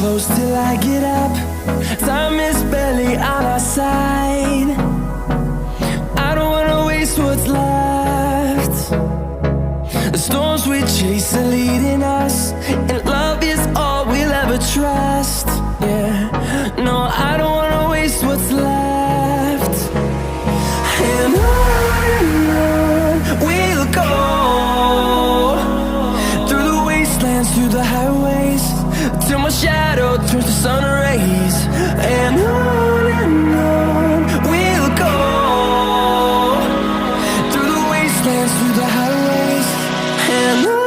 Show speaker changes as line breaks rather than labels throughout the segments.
close till I get up. Time is barely on our side. I don't wanna waste what's left. The storms we chase are leading us, and love is all we'll ever trust. Yeah, no, I don't wanna waste what's left. And on we'll go, through the wastelands, through the highways, till my shadow turns to sun rays. And on we'll go, through the wastelands, through the highways, and on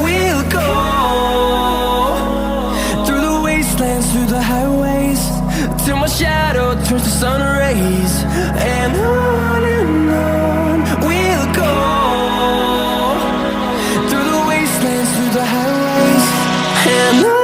we'll go. Through the highways, till my shadow turns to sun rays. And on we'll go, through the wastelands, through the highways, and on.